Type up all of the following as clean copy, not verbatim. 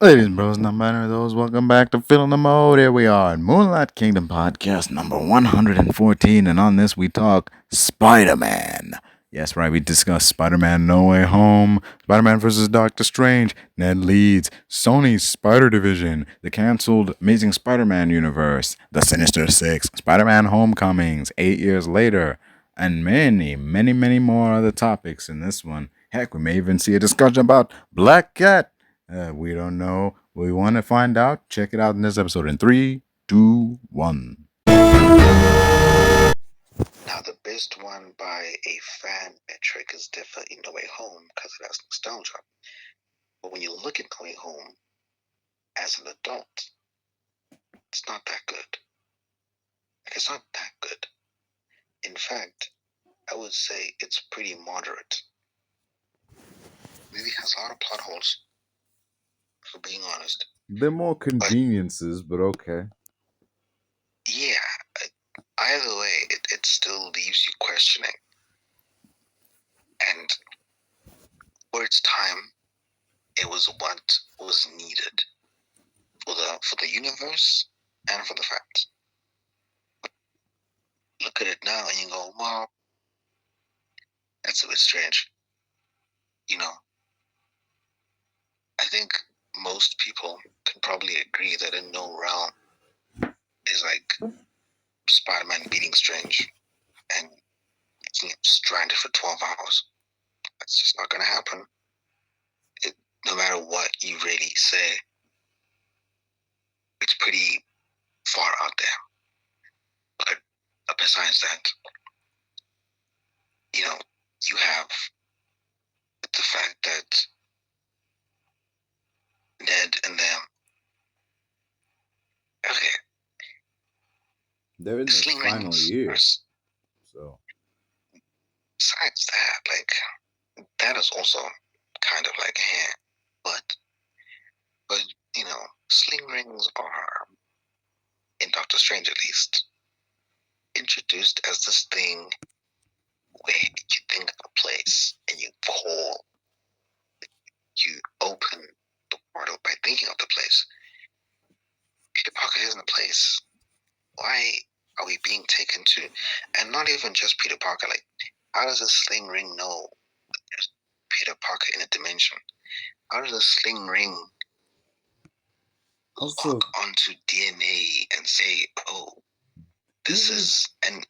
Ladies and bros, no matter those, welcome back to Fill in the Mode. Here we are in Moonlight Kingdom Podcast number 114, and on this we talk Spider-Man. Yes, right, we discuss Spider-Man No Way Home, Spider-Man vs. Doctor Strange, Ned Leeds, Sony's Spider Division, the cancelled Amazing Spider-Man universe, the Sinister Six, Spider-Man Homecomings, 8 years later, and many more other topics in this one. Heck, we may even see a discussion about Black Cat. We don't know. We want to find out. Check it out in this episode in 3, 2, 1. Now, the best one by a fan metric is definitely No Way Home because it has nostalgia. But when you look at No Way Home as an adult, it's not that good. Like, it's not that good. In fact, I would say it's pretty moderate. Maybe it has a lot of plot holes, for being honest. They're more conveniences, but okay. Yeah, either way, it still leaves you questioning. And for its time, it was what was needed for the universe and for the fans. Look at it now and you go, well, that's a bit strange. You know, I think most people can probably agree that in no realm is like Spider-Man beating Strange and stranded for 12 hours. That's just not going to happen. No matter what you really say, it's pretty far out there. But besides that, you know, you have the fact that Ned and them, okay, They're in the final year. So, besides that, like, that is also kind of like, but you know, sling rings are, in Doctor Strange at least, introduced as this thing where you think of a place and you open the portal by thinking of the place. Peter Parker isn't a place. Why are we being taken to? And not even just Peter Parker. Like, how does a sling ring know that there's Peter Parker in a dimension? How does a sling ring lock onto DNA and say, "Oh, this is..." And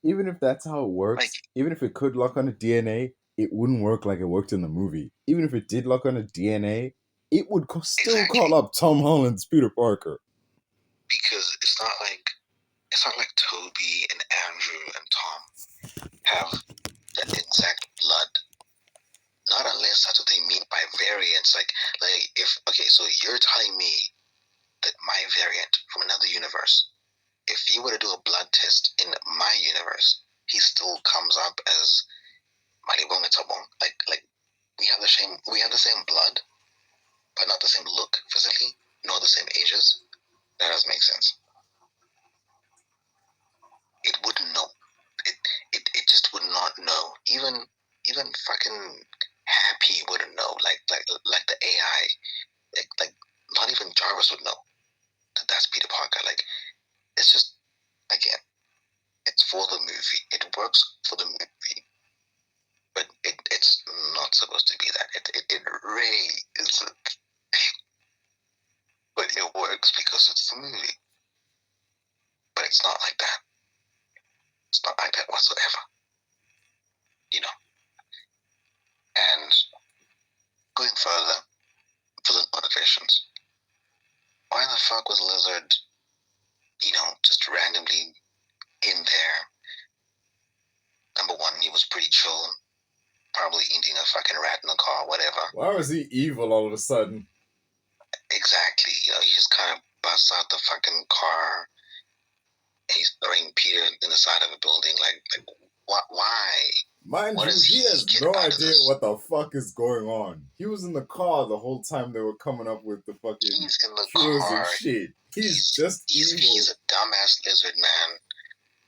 even if that's how it works, even if it could lock on a DNA, it wouldn't work like it worked in the movie. Even if it did lock on a DNA, it would still call up Tom Holland's Peter Parker. Because it's not like Toby and Andrew and Tom have that exact blood. Not unless that's what they mean by variants. Like if, okay, so you're telling me that my variant from another universe, if you were to do a blood test in my universe, he still comes up as Malibong Tabong. Like we have the same blood, but not the same look physically, nor the same ages. That doesn't make sense. It wouldn't know. It just would not know. Even fucking Happy wouldn't know. Like the AI. Like not even Jarvis would know that that's Peter Parker. Like, it's just, again, it's for the movie. It works for the movie, but it's not supposed to be that. It really isn't. But it works because it's the movie. But it's not like that. It's not like that whatsoever. You know. And going further, villain motivations. Why the fuck was Lizard, just randomly in there? Number one, he was pretty chill. Probably eating a fucking rat in the car, whatever. Why was he evil all of a sudden? Exactly. He just kind of busts out the fucking car. And he's throwing Peter in the side of a building. Like why? Mind you, he has no idea what the fuck is going on. He was in the car the whole time they were coming up with the fucking He's in the cures car. and shit. He's just evil. He's a dumbass lizard man.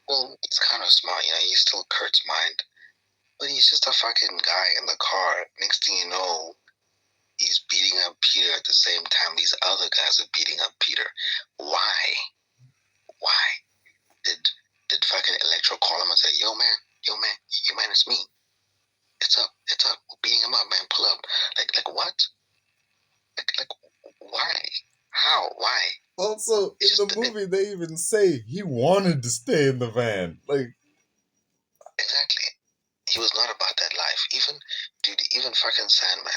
Well, he's kind of smart, he's still Kurt's mind. But he's just a fucking guy in the car. Next thing you know, he's beating up Peter at the same time these other guys are beating up Peter. Why? Did fucking Electro call him and say, yo man, it's me. It's up. We're beating him up, man. Pull up. Like what? Like why? How? Why? Also, in the movie, they even say he wanted to stay in the van. Like, exactly. He was not about that life. Even fucking Sandman.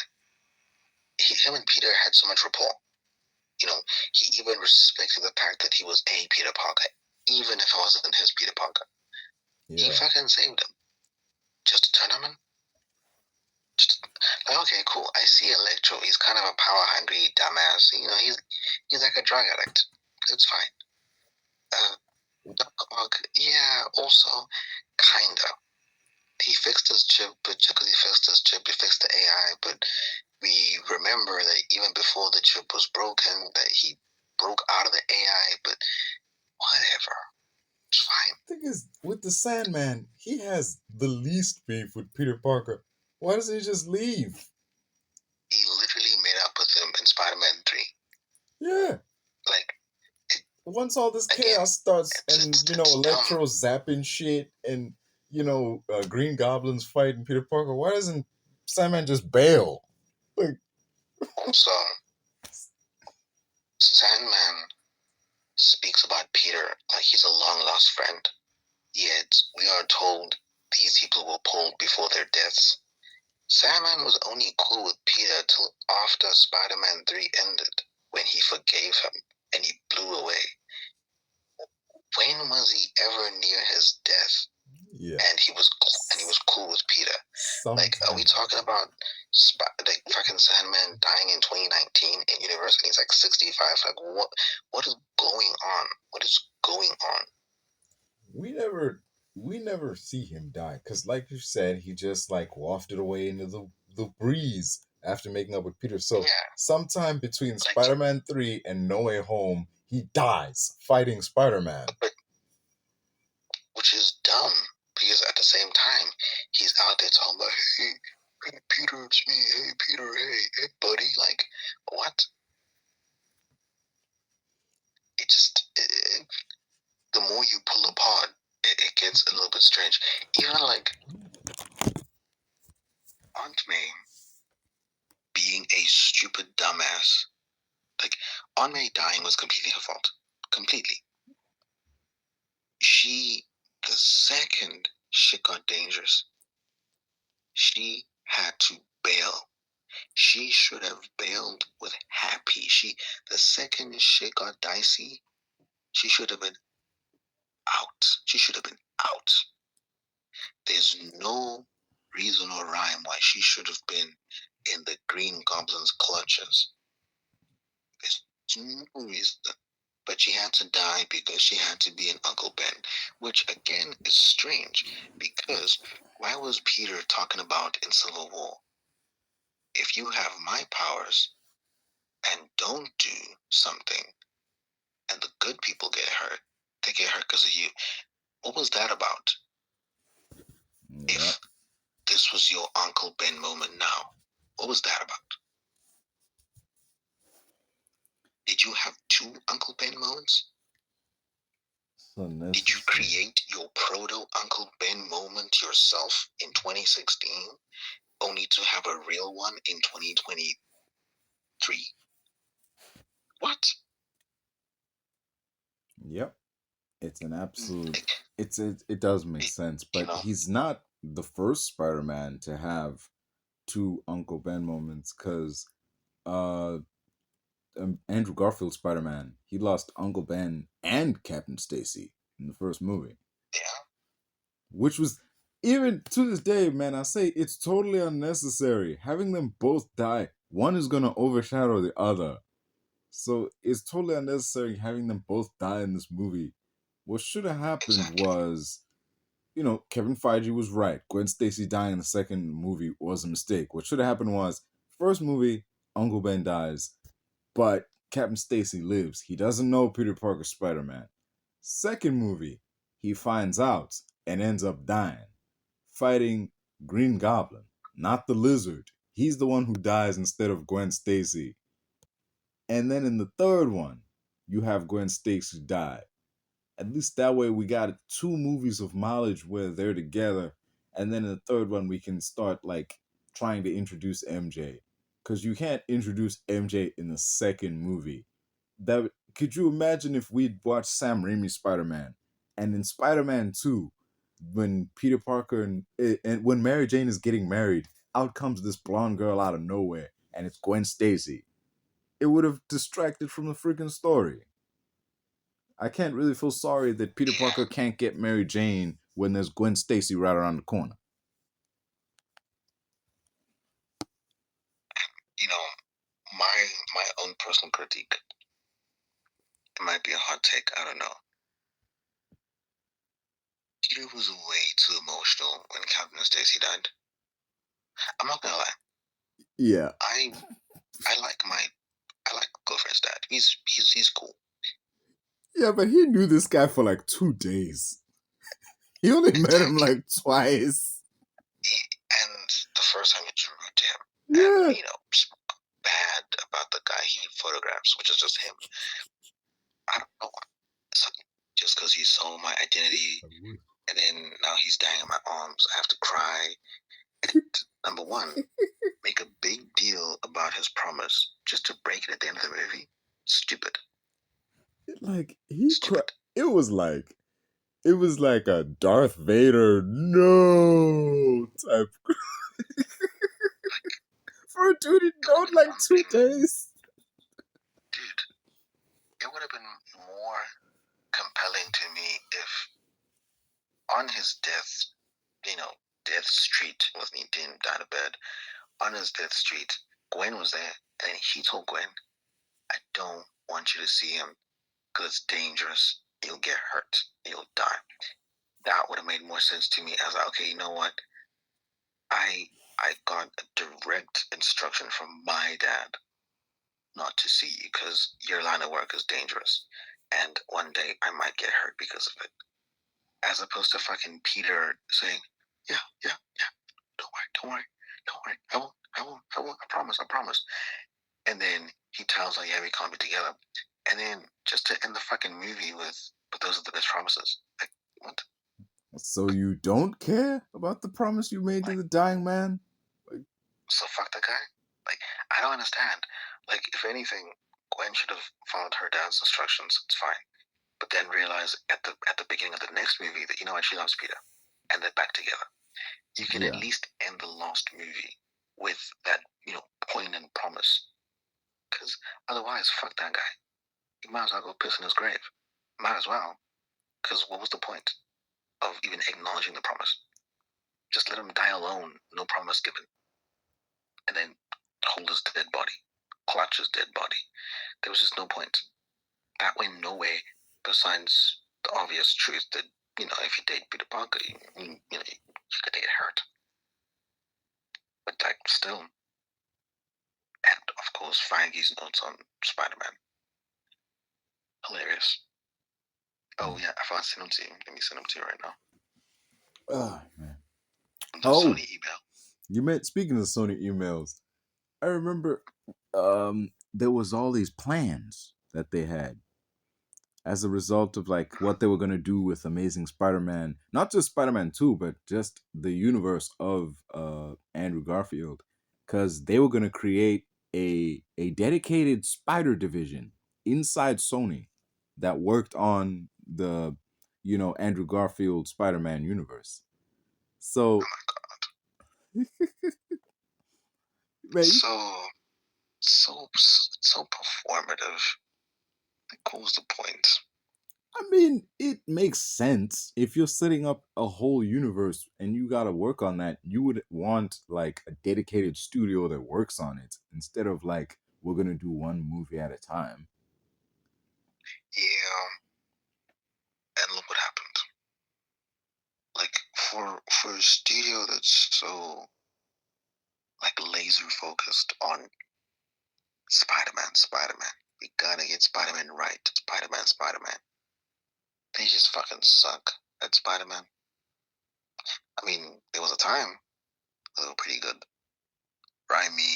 Him and Peter had so much rapport. You know, he even respected the fact that he was a Peter Parker, even if it wasn't his Peter Parker. Yeah. He fucking saved him. Just to turn him in. Like, okay, cool. I see Electro. He's kind of a power hungry dumbass. You know, he's like a drug addict. It's fine. Doc Ock, yeah, also kinda. He fixed his chip, but just because he fixed his chip, he fixed the AI. But we remember that even before the chip was broken, that he broke out of the AI. But whatever, it's fine. The thing is, with the Sandman, he has the least beef with Peter Parker. Why doesn't he just leave? He literally made up with him in Spider-Man 3. Yeah. Like, once all this chaos starts and, Electro zapping shit and, Green Goblin's fighting Peter Parker, why doesn't Sandman just bail? Like, also, Sandman speaks about Peter like he's a long-lost friend. Yet, we are told these people were pulled before their deaths. Sandman was only cool with Peter till after Spider-Man 3 ended, when he forgave him and he blew away. When was he ever near his death? Yeah. And he was cool with Peter. Like, are we talking about like fucking Sandman dying in 2019 in universe and he's like 65? Like, what is going on? What is going on? We never see him die because, like you said, he just like wafted away into the breeze after making up with Peter. So sometime between Spider-Man 3 and No Way Home, he dies fighting Spider-Man. Which is dumb because at the same time he's out there talking about, hey Peter, it's me. Hey Peter, hey buddy. Like, what? The more you pull apart, it gets a little bit strange. Even like Aunt May being a stupid dumbass. Like, Aunt May dying was completely her fault. Completely. The second shit got dangerous, she had to bail. She should have bailed with Happy. The second shit got dicey, she should have been out. She should have been out. There's no reason or rhyme why she should have been in the Green Goblin's clutches. There's no reason. But she had to die because she had to be an Uncle Ben, which again is strange because why was Peter talking about in Civil War? If you have my powers and don't do something and the good people get hurt, they get hurt because of you. What was that about? Yeah. If this was your Uncle Ben moment now, what was that about? Did you have two Uncle Ben moments? Did you create your proto Uncle Ben moment yourself in 2016, only to have a real one in 2023? What? Yep. It's an absolute... It does make sense, but he's not the first Spider-Man to have two Uncle Ben moments, because Andrew Garfield's Spider-Man, he lost Uncle Ben and Captain Stacy in the first movie. Yeah. Which was, even to this day, man, I say it's totally unnecessary. Having them both die, one is going to overshadow the other. So it's totally unnecessary having them both die in this movie. What should have happened was, Kevin Feige was right. Gwen Stacy dying in the second movie was a mistake. What should have happened was, first movie, Uncle Ben dies, but Captain Stacy lives. He doesn't know Peter Parker's Spider-Man. Second movie, he finds out and ends up dying, fighting Green Goblin, not the Lizard. he's the one who dies instead of Gwen Stacy. And then in the third one, you have Gwen Stacy die. At least that way we got 2 movies of mileage where they're together. And then in the third one, we can start like trying to introduce MJ. Because you can't introduce MJ in the second movie. That could you imagine if we'd watched Sam Raimi's Spider-Man, and in Spider-Man 2, when Peter Parker and when Mary Jane is getting married, out comes this blonde girl out of nowhere, and it's Gwen Stacy. It would have distracted from the freaking story. I can't really feel sorry that Peter Yeah. Parker can't get Mary Jane when there's Gwen Stacy right around the corner. You know, my own personal critique. It might be a hot take. I don't know. Peter was way too emotional when Captain Stacy died. I'm not gonna lie. Yeah. I like Girlfriend's dad. He's cool. Yeah, but he knew this guy for like 2 days. He only met him like twice. And the first time you drew to him, Yeah. and spoke bad about the guy he photographs, which is just him. I don't know. Just because he saw my identity, and then now he's dying in my arms, I have to cry. And number one, make a big deal about his promise just to break it at the end of the movie. Stupid. Like he Stupid. it was like a Darth Vader no type for a dude he known like 2 days. Dude, it would have been more compelling to me if on his death street with me didn't die to bed. On his death street, Gwen was there, and he told Gwen, "I don't want you to see him because it's dangerous. You'll get hurt. You'll die." That would have made more sense to me. I was like, okay, you know what? I got a direct instruction from my dad not to see you because your line of work is dangerous, and one day I might get hurt because of it. As opposed to fucking Peter saying, "Yeah, don't worry, I won't, I promise." And then he tells her, "Yeah, we can't be together." And then just to end the fucking movie with, "But those are the best promises." Like, what? So you don't care about the promise you made to the dying man? So fuck that guy? Like, I don't understand. Like, if anything, Gwen should have followed her dad's instructions. It's fine. But then realize at the beginning of the next movie that, you know what, she loves Peter. And they're back together. You can at least end the lost movie with that, poignant promise. Because otherwise, fuck that guy. You might as well go piss in his grave. Might as well. Because what was the point of even acknowledging the promise? Just let him die alone, no promise given. And then hold his dead body, clutch his dead body. There was just no point. That went no way besides the obvious truth that, if you date Peter Parker, you could get hurt. But like, still. And of course, Feige's notes on Spider-Man. Hilarious. Oh yeah, I found send them to you. Let me send them to you right now. Oh man. The Sony email. You meant speaking of Sony emails, I remember there was all these plans that they had as a result of like what they were gonna do with Amazing Spider-Man, not just Spider-Man 2, but just the universe of Andrew Garfield, because they were gonna create a dedicated spider division inside Sony that worked on the Andrew Garfield Spider-Man universe. So So performative. Like, what was the point? I mean, it makes sense. If you're setting up a whole universe and you gotta work on that, you would want like a dedicated studio that works on it instead of like we're gonna do one movie at a time. Yeah. And look what happened. Like, for a studio that's so like laser focused on Spider-Man. We gotta get Spider-Man right. Spider-Man. They just fucking suck at Spider-Man. I mean, there was a time they were pretty good. Raimi,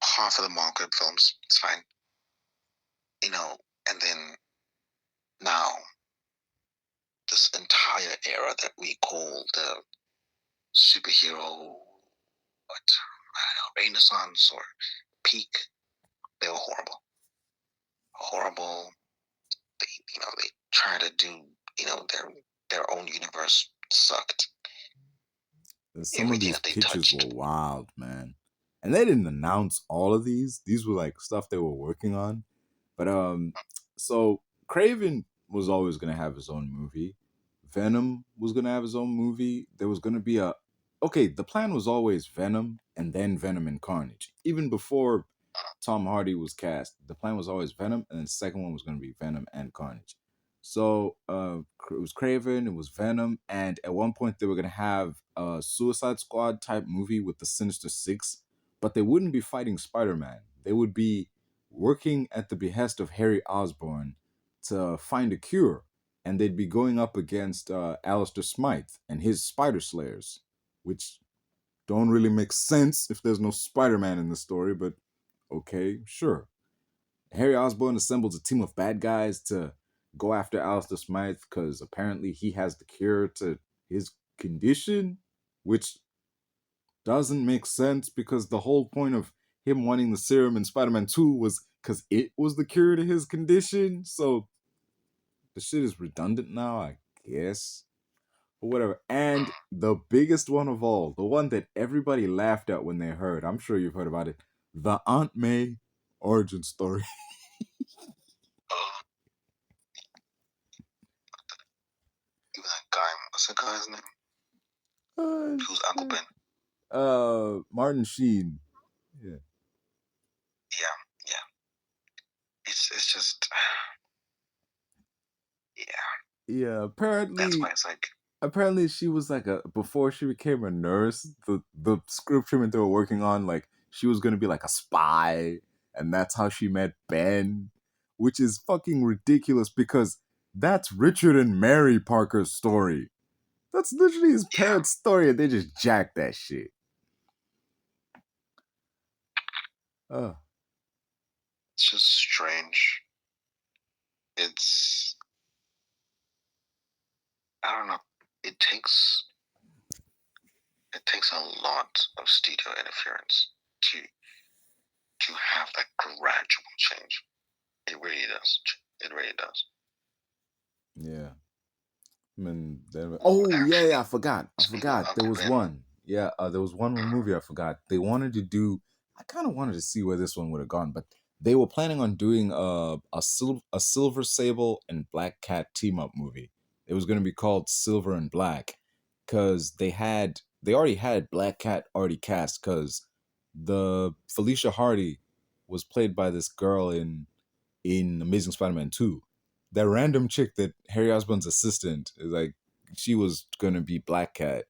half of the Marvel films. It's fine. And then now this entire era that we call the superhero renaissance or peak, they were horrible. They try to do their own universe sucked. Some of these pitches were wild, man, and they didn't announce all of these. These were like stuff they were working on, but so Craven was always gonna have his own movie. Venom was gonna have his own movie. There was gonna be the plan was always Venom and then Venom and Carnage. Even before Tom Hardy was cast, the plan was always Venom, and then the second one was gonna be Venom and Carnage. So it was Craven, it was Venom, and at one point they were gonna have a Suicide Squad type movie with the Sinister Six, but they wouldn't be fighting Spider-Man. They would be working at the behest of Harry Osborn to find a cure, and they'd be going up against Alistair Smythe and his Spider Slayers, which don't really make sense if there's no Spider-Man in the story, but okay, sure. Harry Osborn assembles a team of bad guys to go after Alistair Smythe because apparently he has the cure to his condition, which doesn't make sense because the whole point of him wanting the serum in Spider-Man 2 was because it was the cure to his condition. So the shit is redundant now, I guess. But whatever. And the biggest one of all, the one that everybody laughed at when they heard, I'm sure you've heard about it, the Aunt May origin story. That guy, what's that guy's name? Who's Uncle Ben? Martin Sheen. Yeah. It's just Yeah, apparently that's why it's like apparently she was like before she became a nurse, the script treatment they were working on, like she was gonna be like a spy, and that's how she met Ben, which is fucking ridiculous because that's Richard and Mary Parker's story. That's literally his parents' story, and they just jacked that shit. It's just strange. It's I don't know. It takes a lot of studio interference to have that gradual change. It really does. It really does. Yeah. I mean, yeah, I forgot. There was one. Yeah, there was one movie I forgot. They wanted to do. I kind of wanted to see where this one would have gone, but they were planning on doing a Silver Sable and Black Cat team up movie. It was going to be called Silver and Black because they already had Black Cat already cast because the Felicia Hardy was played by this girl in Amazing Spider-Man 2. That random chick that Harry Osborn's assistant is like, she was gonna be Black Cat.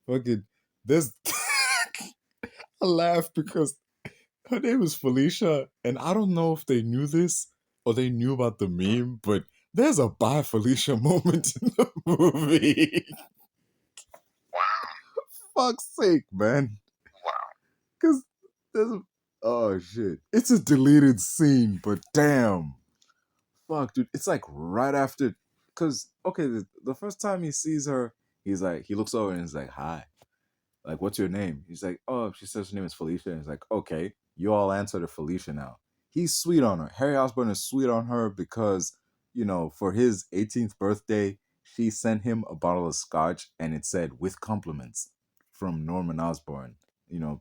Fucking, there's I laugh because her name is Felicia, and I don't know if they knew this or they knew about the meme, but there's a bye Felicia moment in the movie. Wow. Fuck's sake, man. Wow. Because oh shit. It's a deleted scene, but damn. Fuck, dude. It's like right after, because okay, the first time he sees her, he looks over and he's like, "Hi, like, what's your name?" He's like, "Oh," she says her name is Felicia, and he's like, "Okay, you all answer to Felicia now." He's sweet on her. Harry Osborn is sweet on her because for his 18th birthday, she sent him a bottle of scotch, and it said "with compliments" from Norman Osborn.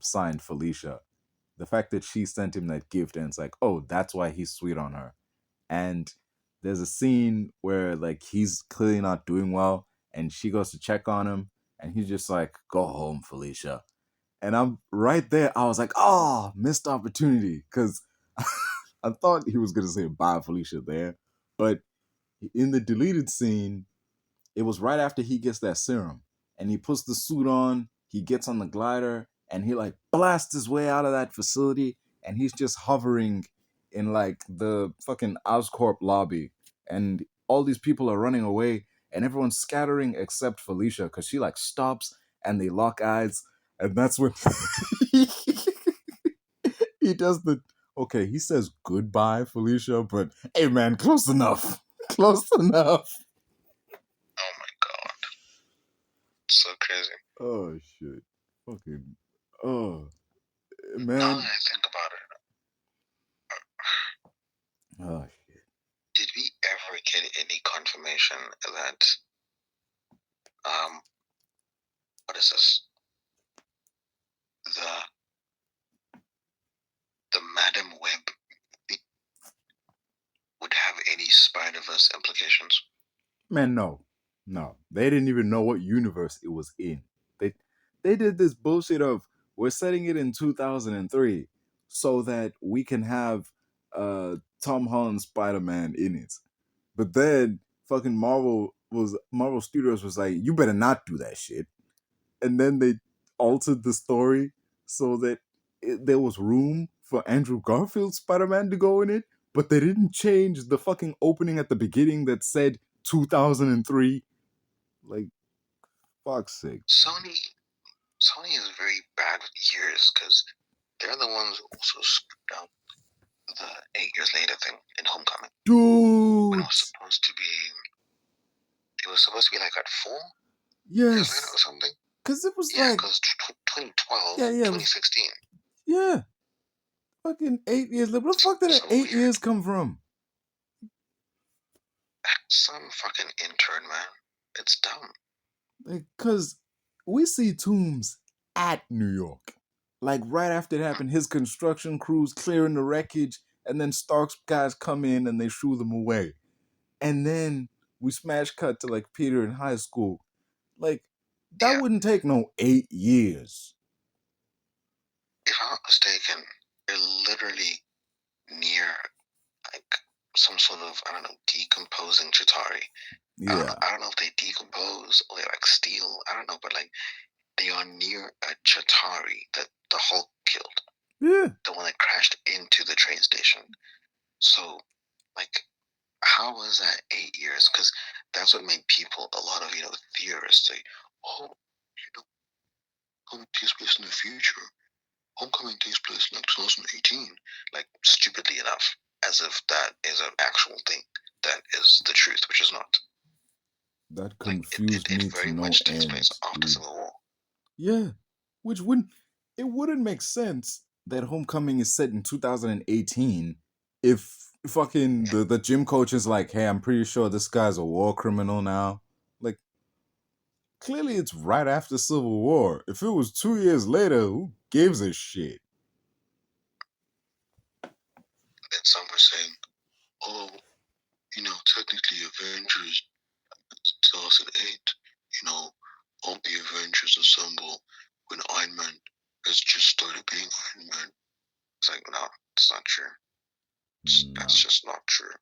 Signed Felicia. The fact that she sent him that gift, and it's like, oh, that's why he's sweet on her. And there's a scene where like he's clearly not doing well, and she goes to check on him, and he's just like, "Go home, Felicia." And I'm right there. I was like, "Oh, missed opportunity," because I thought he was gonna say bye, Felicia there, but in the deleted scene, it was right after he gets that serum, and he puts the suit on. He gets on the glider, and he like blasts his way out of that facility, and he's just hovering in like the fucking Oscorp lobby, and all these people are running away, and everyone's scattering except Felicia because she like stops, and they lock eyes. And that's when he does the okay, he says goodbye, Felicia, but hey man, close enough. Close enough. Oh my god. So crazy. Oh shit. Fucking oh Now man. that I think about it, Oh shit. did we ever get any confirmation that what is this? The Madam Web would have any Spider-Verse implications? Man, no. No. They didn't even know what universe it was in. They did this bullshit of we're setting it in 2003 so that we can have Tom Holland Spider-Man in it. But then fucking Marvel Studios was like, you better not do that shit. And then they altered the story so that there was room for Andrew Garfield's Spider-Man to go in it, but they didn't change the fucking opening at the beginning that said 2003. Like, fuck's sake. Sony is very bad with years because they're the ones who also screwed up the 8 years later thing in Homecoming. When Dude! it was supposed to be like at 4 years later Yes! or something. Because it was Yeah, like, because 2012, yeah, 2016. yeah. Fucking 8 years later. Where the fuck did that So 8 weird. years come from? Some fucking intern, man. It's dumb. Like, cause we see Toombs at New York. Like right after it happened, his construction crews clearing the wreckage, and then Stark's guys come in and they shoo them away. And then we smash cut to like Peter in high school. Like, that Yeah. wouldn't take no 8 years. If I'm not mistaken, they're literally near like some sort of, I don't know, decomposing Chitauri. Yeah. I don't know if they decompose or they like steal. I don't know, but like they are near a Chitauri that the Hulk killed. Yeah. The one that crashed into the train station. So, like, how was that 8 years? Because that's what made people, a lot of, theorists say, oh, Homecoming takes place in the future. Homecoming takes place in like 2018. Like, stupidly enough, as if that is an actual thing that is the truth, which is not. That confused me to no much takes end. place after Dude. Civil War. Yeah. Which wouldn't make sense that Homecoming is set in 2018 if fucking the gym coach is like, hey, I'm pretty sure this guy's a war criminal now. Like, clearly it's right after Civil War. If it was 2 years later, who gives a shit? And some were saying, oh, technically Avengers 2008, all the Avengers assemble when Iron Man has just started being Iron Man. It's like, no, it's not true. That's just not true.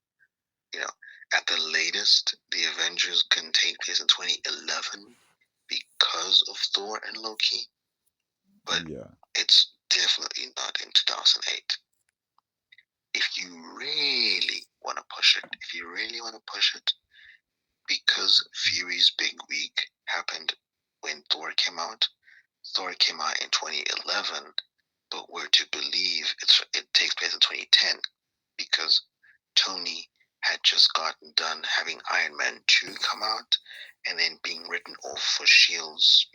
At the latest, the Avengers can take place in 2011 because of Thor and Loki. But it's definitely not in 2008. If you really want to push it, because Fury's big week happened when Thor came out. Thor came out in 2011, but we're to believe it takes place in 2010 because Tony had just gotten done having Iron Man 2 come out and then being written off for S.H.I.E.L.D.'s,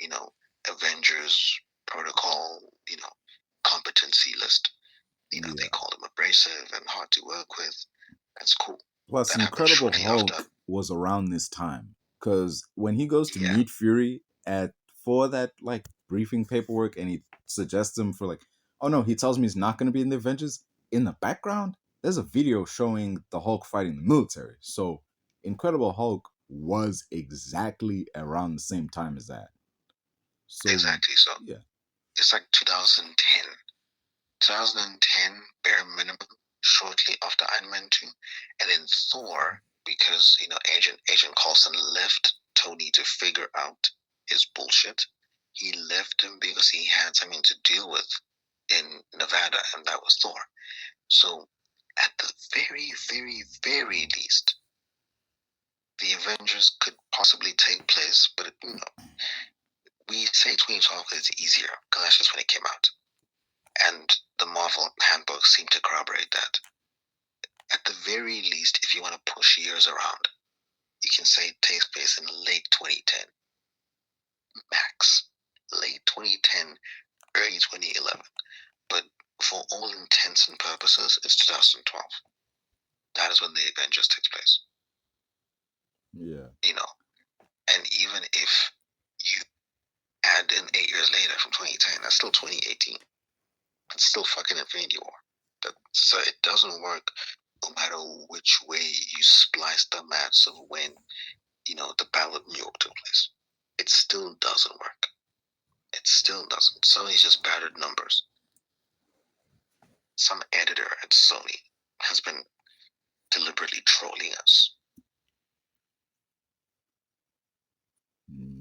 Avengers protocol, competency list. They called him abrasive and hard to work with. That's cool. Plus, that Incredible Hulk was around this time. Because when he goes to meet Fury for that like briefing paperwork and he suggests him for like, oh no, he tells me he's not going to be in the Avengers. In the background, there's a video showing the Hulk fighting the military. So Incredible Hulk was exactly around the same time as that. So, exactly. So yeah, it's like 2010. 2010 bare minimum, shortly after Iron Man 2, and then Thor, because Agent Coulson left Tony to figure out his bullshit. He left him because he had something to deal with in Nevada, and that was Thor. So, at the very, very, very least, the Avengers could possibly take place, but we say 2012 because it's easier, because that's just when it came out. And the Marvel handbook seemed to corroborate that. At the very least, if you want to push years around, you can say it takes place in late 2010. Max. Late 2010, early 2011. But for all intents and purposes, it's 2012. That is when the Avengers takes place. Yeah. You know, and even if you add in 8 years later from 2010, that's still 2018. It's still fucking Infinity War. So it doesn't work no matter which way you splice the maths of when, the Battle of New York took place. It still doesn't work. It still doesn't. Sony's just battered numbers. Some editor at Sony has been deliberately trolling us.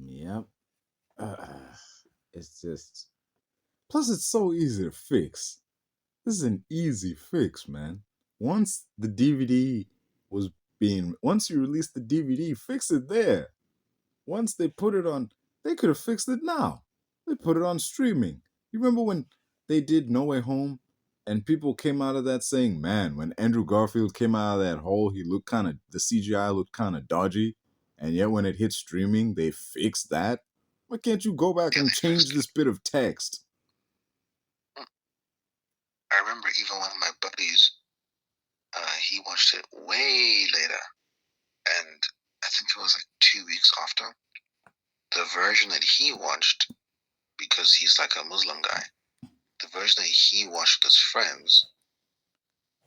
Yep. It's just. Plus, it's so easy to fix. This is an easy fix, man. Once the DVD once you release the DVD, fix it there. Once they put it on, they could have fixed it now. They put it on streaming. You remember when they did No Way Home and people came out of that saying, man, when Andrew Garfield came out of that hole, the CGI looked kind of dodgy. And yet when it hit streaming, they fixed that. Why can't you go back and change this bit of text? I remember even one of my buddies, he watched it way later. And I think it was like 2 weeks after. The version that he watched, because he's like a Muslim guy, the version that he watched with his friends,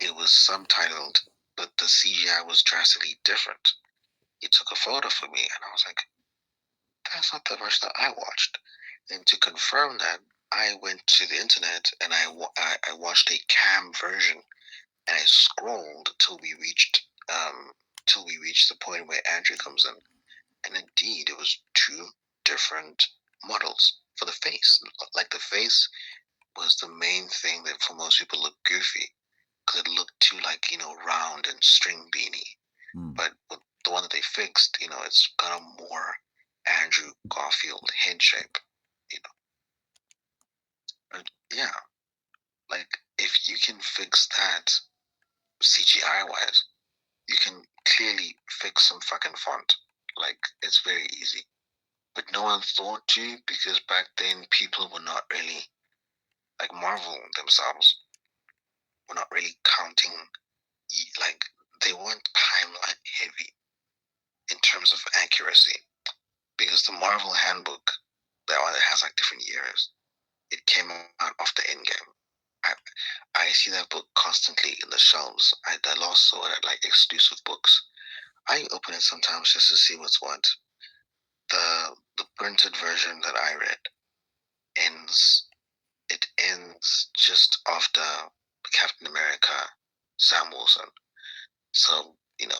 it was subtitled, but the CGI was drastically different. He took a photo for me, and I was like, that's not the version that I watched. And to confirm that, I went to the internet and I watched a cam version, and I scrolled till we reached the point where Andrew comes in, and indeed it was two different models for the face. Like the face was the main thing that for most people looked goofy because it looked too round and string beanie. But with the one that they fixed, it's got a more Andrew Garfield head shape. Yeah, like if you can fix that CGI wise, you can clearly fix some fucking font. Like it's very easy. But no one thought to, because back then people were not really, like Marvel themselves, were not really counting, like they weren't timeline heavy in terms of accuracy. Because the Marvel handbook, that one that has like different years, it came out after Endgame. I see that book constantly in the shelves. I last saw it at like exclusive books. I open it sometimes just to see what's what. The printed version that I read ends just after Captain America, Sam Wilson. So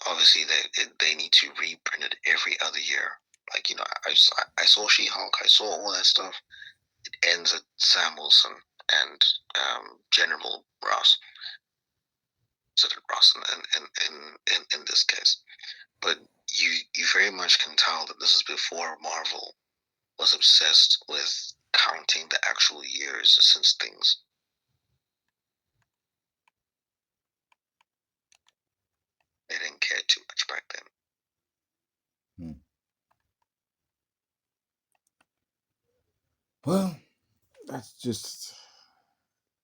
obviously they need to reprint it every other year. Like I saw She-Hulk, I saw all that stuff. It ends at Sam Wilson and General Ross. Ross in this case, but you very much can tell that this is before Marvel was obsessed with counting the actual years since things. They didn't care too much back then. Well, that's just,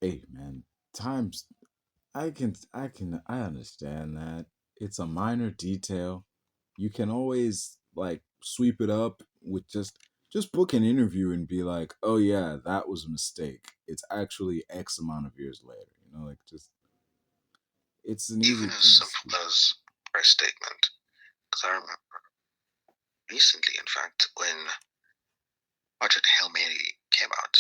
hey man, times I understand that. It's a minor detail. You can always like sweep it up with just book an interview and be like, "Oh yeah, that was a mistake. It's actually X amount of years later." Like just it's an easy Even thing as to simple as press statement. Because I remember recently, in fact, when Project Hail Mary came out,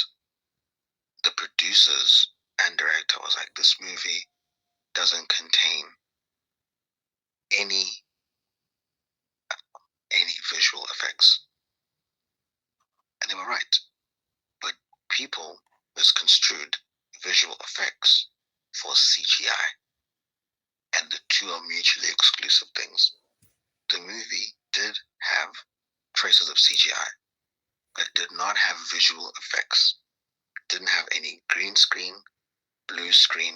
the producers and director was like, this movie doesn't contain any visual effects. And they were right. But people misconstrued visual effects for CGI. And the two are mutually exclusive things. The movie did have traces of CGI, It did not have visual effects. It didn't have any green screen, blue screen,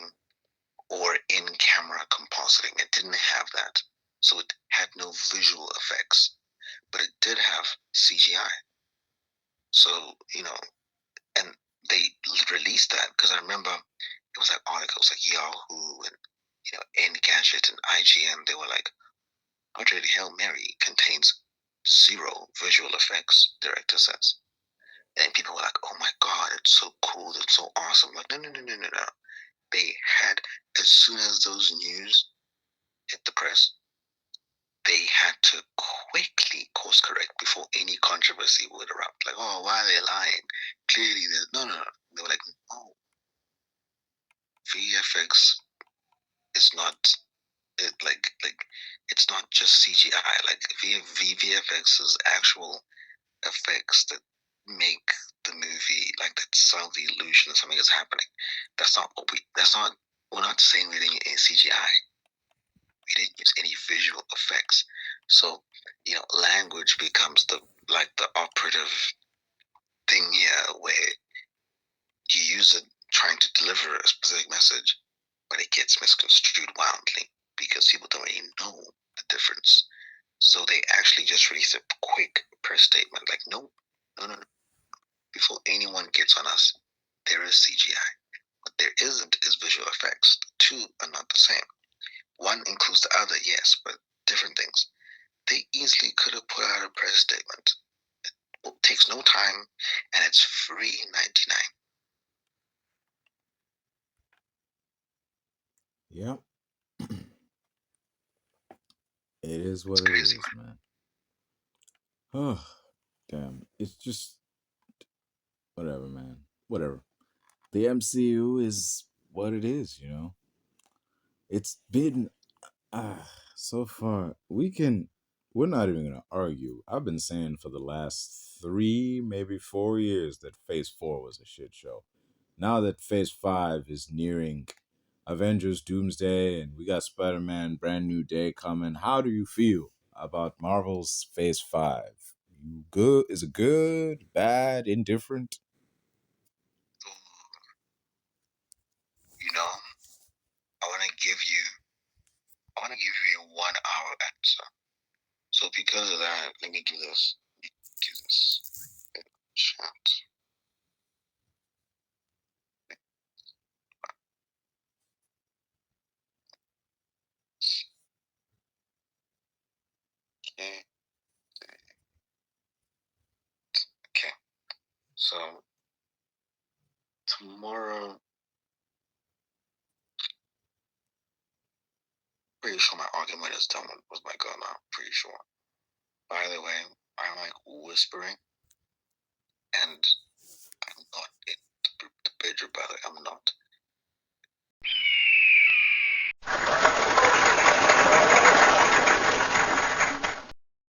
or in-camera compositing. It didn't have that. So it had no visual effects. But it did have CGI. So, and they released that because I remember it was like articles like Yahoo and Engadget and IGN. They were like, Project Hail Mary contains zero visual effects, director says. And people were like, oh my God, it's so cool, it's so awesome. Like, no. They had, as soon as those news hit the press, they had to quickly course correct before any controversy would erupt. Like, oh, why are they lying? Clearly, no. They were like, no, VFX is not it's not just CGI. Like VFX is actual effects that make the movie like that sell the illusion that something is happening. We're not saying we didn't use CGI. We didn't use any visual effects. So, language becomes the operative thing here, where you use it trying to deliver a specific message, but it gets misconstrued wildly because people don't really know the difference. So they actually just released a quick press statement like, no. Before anyone gets on us, there is CGI. What there isn't is visual effects. The two are not the same. One includes the other, yes, but different things. They easily could have put out a press statement. It takes no time, and it's free in 99. Yep. It is what it is, man. Oh, damn. It's just whatever, man. Whatever. The MCU is what it is, It's been so far. We're not even gonna argue. I've been saying for the last 3, maybe 4 years that Phase 4 was a shit show. Now that Phase 5 is nearing Avengers Doomsday and we got Spider-Man Brand New Day coming, how do you feel about Marvel's Phase 5? You good? Is it good, bad, indifferent? I want to give you a 1-hour answer. So because of that, let me do this. Chat. Okay. So tomorrow, pretty sure my argument is done with my girl now. Pretty sure. By the way, I'm like whispering, and